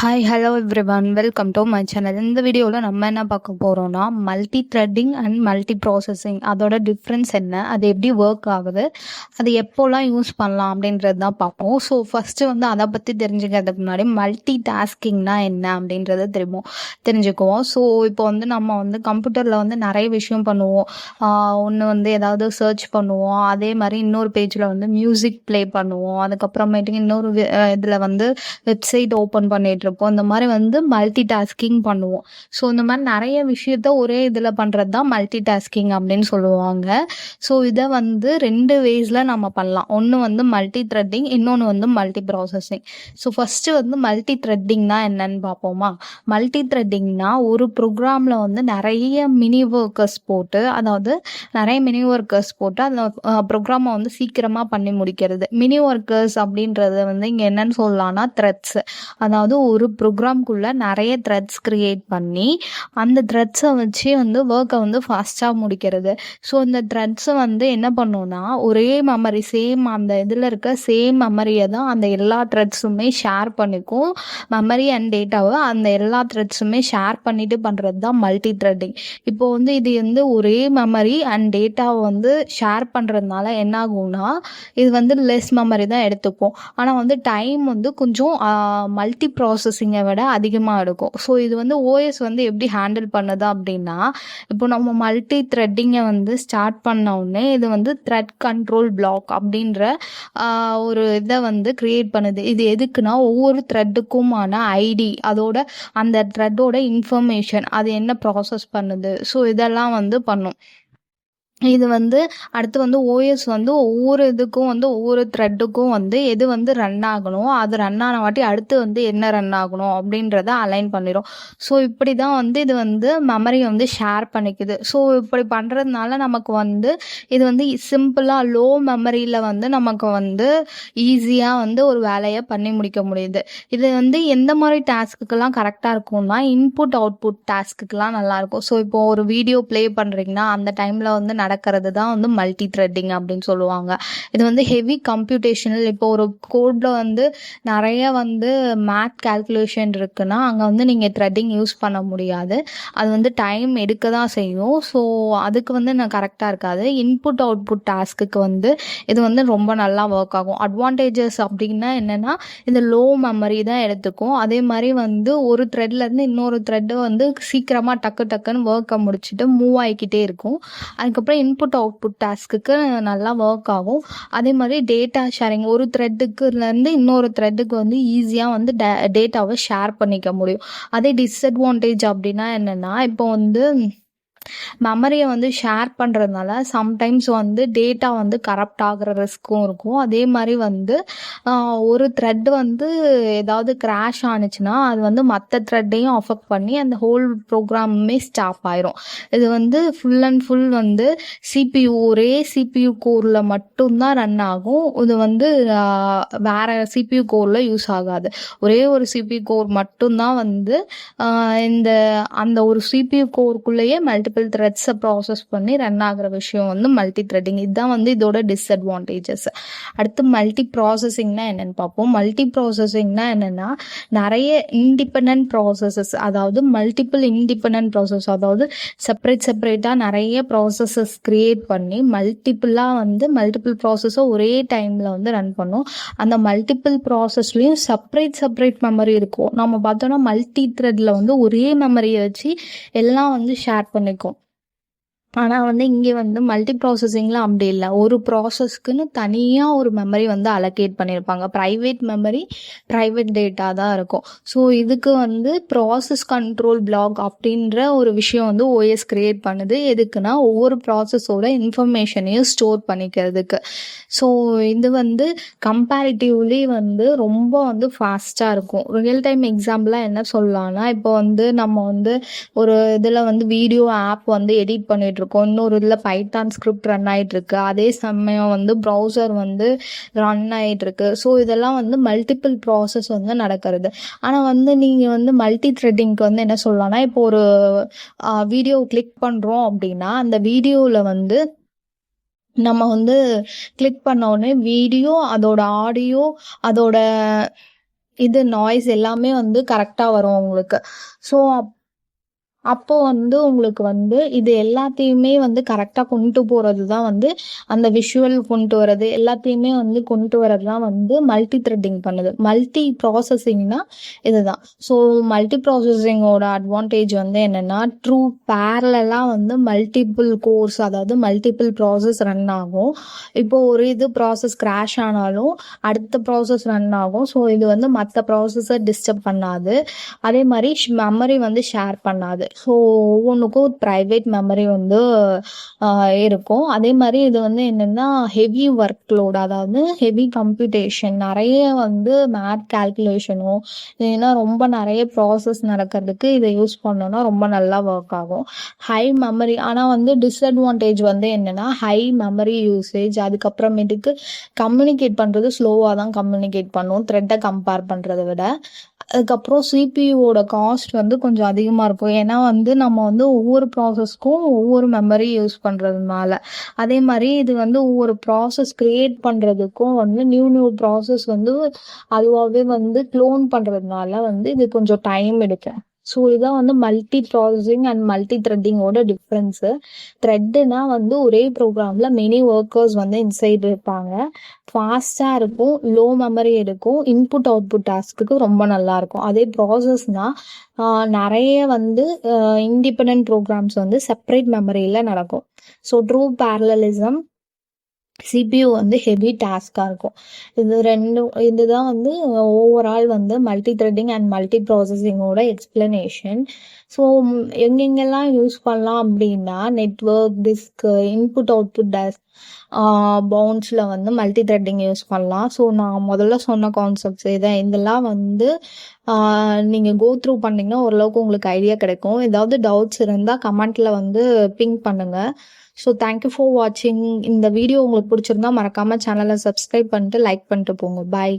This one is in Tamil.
Hi hello everyone welcome to my channel. இந்த வீடியோவில் நம்ம என்ன பார்க்க போகிறோம்னா multi threading and multi processing அதோட டிஃப்ரென்ஸ் என்ன, அது எப்படி ஒர்க் ஆகுது, அது எப்போல்லாம் யூஸ் பண்ணலாம் அப்படின்றது தான் பார்ப்போம். ஸோ ஃபஸ்ட்டு அதை பற்றி தெரிஞ்சுக்கிறதுக்கு முன்னாடி மல்டி டாஸ்கிங்னா என்ன அப்படின்றத தெரிஞ்சுக்குவோம். ஸோ இப்போ நம்ம கம்ப்யூட்டரில் நிறைய விஷயம் பண்ணுவோம். ஒன்று ஏதாவது சர்ச் பண்ணுவோம், அதே மாதிரி இன்னொரு பேஜில் மியூசிக் ப்ளே பண்ணுவோம், அதுக்கப்புறமேட்டுக்கு இன்னொரு இதில் வெப்சைட் ஓப்பன் பண்ணிட்டு இருப்போம். இந்த மாதிரி மல்டி டாஸ்கிங் பண்ணுவோம். ஸோ இந்த மாதிரி நிறைய விஷயத்த ஒரே இதில் பண்ணுறது தான் மல்டி டாஸ்கிங் அப்படின்னு சொல்லுவாங்க. ஸோ இதை ரெண்டு வேஸில் நம்ம பண்ணலாம். ஒன்று மல்டி த்ரெட்டிங், இன்னொன்று multi processing. So first multi த்ரெட்டிங்னா என்னன்னு பார்ப்போமா. மல்டி த்ரெட்டிங்னா ஒரு ப்ரோக்ராமில் நிறைய மினி ஒர்க்கர்ஸ் போட்டு, அதாவது நிறைய மினி ஒர்க்கர்ஸ் போட்டு அந்த ப்ரோக்ராமை சீக்கிரமாக பண்ணி முடிக்கிறது. மினி ஒர்க்கர்ஸ் அப்படின்றது இங்கே என்னன்னு சொல்லலாம்னா த்ரெட்ஸ். அதாவது ஒரு ப்ரோக்ராம்குள்ளே நிறைய த்ரெட்ஸ் க்ரியேட் பண்ணி அந்த த்ரெட்ஸை வச்சு ஒர்க்கை ஃபாஸ்ட்டாக முடிக்கிறது. ஸோ இந்த த்ரெட்ஸை என்ன பண்ணோன்னா ஒரே மெமரி, சேம் அந்த இதில் இருக்க சேம் மெமரியை தான் அந்த எல்லா த்ரெட்ஸுமே ஷேர் பண்ணிக்கும். மெமரி அண்ட் டேட்டாவை அந்த எல்லா த்ரெட்ஸுமே ஷேர் பண்ணிட்டு பண்ணுறது தான் மல்டி த்ரெட்டிங். இப்போ இது ஒரே மெமரி அண்ட் டேட்டாவை ஷேர் பண்ணுறதுனால என்ன ஆகும்னா இது லெஸ் மெமரி தான் எடுத்துக்கும். ஆனால் டைம் கொஞ்சம் மல்டி ப்ராசஸிங்கை விட அதிகமாக எடுக்கும். ஸோ இது ஓஎஸ் எப்படி ஹேண்டில் பண்ணுது அப்படின்னா, இப்போ நம்ம மல்டி த்ரெட்டிங்கை ஸ்டார்ட் பண்ண உடனே இது த்ரெட் கண்ட்ரோல் பிளாக் அப்படின்ற ஒரு இதை கிரியேட் பண்ணுது. இது எதுக்குன்னா ஒவ்வொரு த்ரெட்டுக்குமான ஐடி, அதோட அந்த த்ரெட்டோட இன்ஃபர்மேஷன், அது என்ன ப்ராசஸ் பண்ணுது, ஸோ இதெல்லாம் பண்ணும். இது அடுத்து ஓஎஸ் ஒவ்வொரு இதுக்கும் ஒவ்வொரு த்ரெட்டுக்கும் எது ரன் ஆகணும், அது ரன் ஆன வாட்டி அடுத்து என்ன ரன் ஆகணும் அப்படின்றத அலைன் பண்ணிடும். ஸோ இப்படி தான் இது மெமரி ஷேர் பண்ணிக்குது. ஸோ இப்படி பண்ணுறதுனால நமக்கு இது சிம்பிளாக லோ மெமரியில் நமக்கு ஈஸியாக ஒரு வேலையை பண்ணி முடிக்க முடியுது. இது எந்த மாதிரி டாஸ்க்குக்கெல்லாம் கரெக்டாக இருக்கும்னா இன்புட் அவுட்புட் டாஸ்க்குக்கெல்லாம் நல்லாயிருக்கும். ஸோ இப்போ ஒரு வீடியோ ப்ளே பண்ணுறீங்கன்னா அந்த டைமில் நடக்கிறது தான் மல்டி த்ரெட்டிங் அப்படின்னு சொல்லுவாங்க. இது ஹெவி கம்ப்யூட்டேஷனல். இப்போ ஒரு கோடில் நிறைய மேத் கால்குலேஷன் இருக்குன்னா அங்கே நீங்கள் த்ரெட்டிங் யூஸ் பண்ண முடியாது. அது டைம் எடுக்க தான் செய்யும். ஸோ அதுக்கு நான் கரெக்டாக இருக்காது. இன்புட் அவுட்புட் டாஸ்க்குக்கு இது ரொம்ப நல்லா ஒர்க் ஆகும். அட்வான்டேஜஸ் அப்படின்னா என்னென்னா இந்த லோ மெமரி தான் எடுத்துக்கும். அதே மாதிரி ஒரு த்ரெட்லேருந்து இன்னொரு த்ரெட்டு சீக்கிரமாக டக்குன்னு ஒர்க்கை முடிச்சுட்டு மூவ் ஆகிக்கிட்டே இருக்கும். அதுக்கப்புறம் இன்புட் அவுட்புட் டாஸ்க்குக்கு நல்லா ஒர்க் ஆகும். அதே மாதிரி டேட்டா ஷேரிங், ஒரு த்ரெட்டுக்குலேருந்து இன்னொரு த்ரெட்டுக்கு ஈஸியாக டேட்டாவை ஷேர் பண்ணிக்க முடியும். அதே டிஸ்அட்வான்டேஜ் அப்படின்னா என்னென்னா இப்போ மெமரியை ஷேர் பண்ணுறதுனால சம்டைம்ஸ் டேட்டா கரப்ட் ஆகிற ரிஸ்க்கும் இருக்கும். அதே மாதிரி ஒரு த்ரெட் ஏதாவது கிராஷ் ஆனிச்சுன்னா அது மற்ற த்ரெட்டையும் அஃபெக்ட் பண்ணி அந்த ஹோல் ப்ரோக்ராமுமே ஸ்டாப் ஆயிரும். இது ஃபுல் அண்ட் ஃபுல் சிபியு, ஒரே சிபியு கோரில் மட்டும்தான் ரன் ஆகும். இது வேற சிபியு கோரில் யூஸ் ஆகாது. ஒரே ஒரு சிபியு கோர் மட்டும்தான் இந்த அந்த ஒரு சிபியு கோருக்குள்ளேயே மல்டிபிள் த்ரெட்ஸை ப்ராசஸ் பண்ணி ரன் ஆகிற விஷயம் மல்டி த்ரெட்டிங். இதுதான் இதோட டிஸ்அட்வான்டேஜஸ். அடுத்து மல்டி ப்ராசஸிங்னா என்னன்னு பார்ப்போம். மல்டி ப்ராசஸிங்னா என்னென்னா நிறைய இண்டிபெண்ட் ப்ராசஸஸ், அதாவது மல்டிபிள் இண்டிபெண்ட் ப்ராசஸ், அதாவது செப்பரேட்டாக நிறைய ப்ராசஸஸ் கிரியேட் பண்ணி மல்டிபிளாக மல்டிபிள் ப்ராசஸை ஒரே டைமில் ரன் பண்ணும். அந்த மல்டிபிள் ப்ராசஸ்லேயும் செப்பரேட் மெமரி இருக்கும். நம்ம பார்த்தோன்னா மல்டி த்ரெட்டில் ஒரே மெமரியை வச்சு எல்லாம் ஷேர் பண்ணிக்கும். ஆனால் இங்கே மல்டி ப்ராசஸிங்கில் அப்படி இல்லை. ஒரு ப்ராசஸ்க்குன்னு தனியாக ஒரு மெமரி அலோகேட் பண்ணியிருப்பாங்க. ப்ரைவேட் மெமரி, ப்ரைவேட் டேட்டா தான் இருக்கும். ஸோ இதுக்கு ப்ராசஸ் கண்ட்ரோல் பிளாக் அப்படின்ற ஒரு விஷயம் ஓஎஸ் கிரியேட் பண்ணுது. எதுக்குன்னா ஒவ்வொரு ப்ராசஸோட இன்ஃபர்மேஷனையும் ஸ்டோர் பண்ணிக்கிறதுக்கு. ஸோ இது கம்பேரிட்டிவ்லி ரொம்ப ஃபாஸ்ட்டாக இருக்கும். ரியல் டைம் எக்ஸாம்பிளாக என்ன சொல்லலாம்னா, இப்போ நம்ம ஒரு இதில் வீடியோ ஆப் எடிட் பண்ணிட்டு இருக்கோம், இன்னொரு இதில் பைத்தான் ஸ்கிரிப்ட் ரன் ஆகிட்டு இருக்கு, அதே சமயம் ப்ரௌசர் ரன் ஆகிட்டு இருக்கு. ஸோ இதெல்லாம் மல்டிபிள் ப்ராசஸ் நடக்கிறது. ஆனால் நீங்கள் மல்டி த்ரெட்டிங்க்கு என்ன சொல்லலாம்னா, இப்போ ஒரு வீடியோ கிளிக் பண்ணுறோம் அப்படின்னா அந்த வீடியோவில் நம்ம கிளிக் பண்ண உடனே வீடியோ, அதோட ஆடியோ, அதோட இது நாய்ஸ் எல்லாமே வந்து கரெக்டாக வரும் உங்களுக்கு. ஸோ அப்போ வந்து உங்களுக்கு வந்து இது எல்லாத்தையுமே வந்து கரெக்டாக கொண்டு போகிறது தான் வந்து அந்த விஷுவல் கொண்டு வர்றது எல்லாத்தையுமே வந்து கொண்டு வர்றது தான் வந்து மல்டி த்ரெட்டிங் பண்ணுது. மல்டி ப்ராசஸிங்னா இதுதான். ஸோ மல்டி ப்ராசஸிங்கோட அட்வான்டேஜ் வந்து என்னென்னா ட்ரூ பேரலாக வந்து மல்டிபிள் கோர்ஸ் அதாவது மல்டிபிள் ப்ராசஸ் ரன் ஆகும். இப்போ ஒரு இது ப்ராசஸ் கிராஷ் ஆனாலும் அடுத்த ப்ராசஸ் ரன் ஆகும். ஸோ இது வந்து மற்ற ப்ராசஸை டிஸ்டர்ப் பண்ணாது. அதே மாதிரி மெமரி வந்து ஷேர் பண்ணாது. ஸோ ஒவ்வொன்றுக்கும் ப்ரைவேட் மெமரி வந்து இருக்கும். அதே மாதிரி இது வந்து என்னென்னா ஹெவி ஒர்க் லோட் அதாவது ஹெவி கம்ப்யூட்டேஷன் நிறைய வந்து மேத் கால்குலேஷனும் இல்லைன்னா ரொம்ப நிறைய ப்ராசஸ் நடக்கிறதுக்கு இதை யூஸ் பண்ணோன்னா ரொம்ப நல்லா ஒர்க் ஆகும். ஹை மெமரி ஆனால் வந்து டிஸ்அட்வான்டேஜ் வந்து என்னென்னா ஹை மெமரி யூசேஜ். அதுக்கப்புறமேட்டுக்கு கம்யூனிகேட் பண்ணுறது ஸ்லோவாக தான் கம்யூனிகேட் பண்ணும் த்ரெட்டை கம்பேர் பண்ணுறதை விட. அதுக்கப்புறம் சிபியூவோட காஸ்ட் வந்து கொஞ்சம் அதிகமாக இருக்கும். ஏன்னா வந்து நம்ம வந்து ஒவ்வொரு ப்ராசஸ்க்கும் ஒவ்வொரு மெமரி யூஸ் பண்ணுறதுனால. அதே மாதிரி இது வந்து ஒவ்வொரு ப்ராசஸ் க்ரியேட் பண்ணுறதுக்கும் வந்து நியூ ப்ராசஸ் வந்து அதுவாகவே வந்து க்ளோன் பண்ணுறதுனால வந்து இது கொஞ்சம் டைம் எடுக்கும். ஸோ இதான் வந்து மல்டி ப்ராசஸிங் அண்ட் மல்டி த்ரெட்டிங்கோட டிஃப்ரென்ஸு. த்ரெட்டுனா வந்து ஒரே ப்ரோக்ராமில் மெனி ஒர்க்கர்ஸ் வந்து இன்சைட் இருப்பாங்க. ஃபாஸ்ட்டாக இருக்கும், லோ மெமரி எடுக்கும், இன்புட் அவுட்புட் டாஸ்க்கு ரொம்ப நல்லாயிருக்கும். அதே ப்ராசஸ்னால் நிறைய வந்து இண்டிபெண்ட் ப்ரோக்ராம்ஸ் வந்து செப்பரேட் மெமரியில் நடக்கும். ஸோ ட்ரூ பேரலலிசம் சிபியூ வந்து ஹெவி டாஸ்காக இருக்கும். இதுதான் வந்து ஓவரால் வந்து மல்டி த்ரெட்டிங் அண்ட் மல்டி ப்ராசஸிங்கோட எக்ஸ்பிளனேஷன். ஸோ எங்கெங்கெல்லாம் யூஸ் பண்ணலாம் அப்படின்னா நெட்வொர்க் டிஸ்க்கு இன்புட் அவுட்புட் பவுன்ஸில் வந்து மல்டி த்ரெட்டிங் யூஸ் பண்ணலாம். ஸோ நான் முதல்ல சொன்ன கான்செப்ட்ஸ் இதெல்லாம் வந்து நீங்கள் கோ த்ரூ பண்ணிங்கன்னா ஓரளவுக்கு உங்களுக்கு ஐடியா கிடைக்கும். ஏதாவது டவுட்ஸ் இருந்தால் கமெண்ட்டில் வந்து பிங் பண்ணுங்கள். ஸோ தேங்க்யூ ஃபார் வாட்சிங். இந்த வீடியோ உங்களுக்கு பிடிச்சிருந்தா மறக்காமல் சேனலை சப்ஸ்கிரைப் பண்ணிட்டு லைக் பண்ணிட்டு போங்க. பாய்.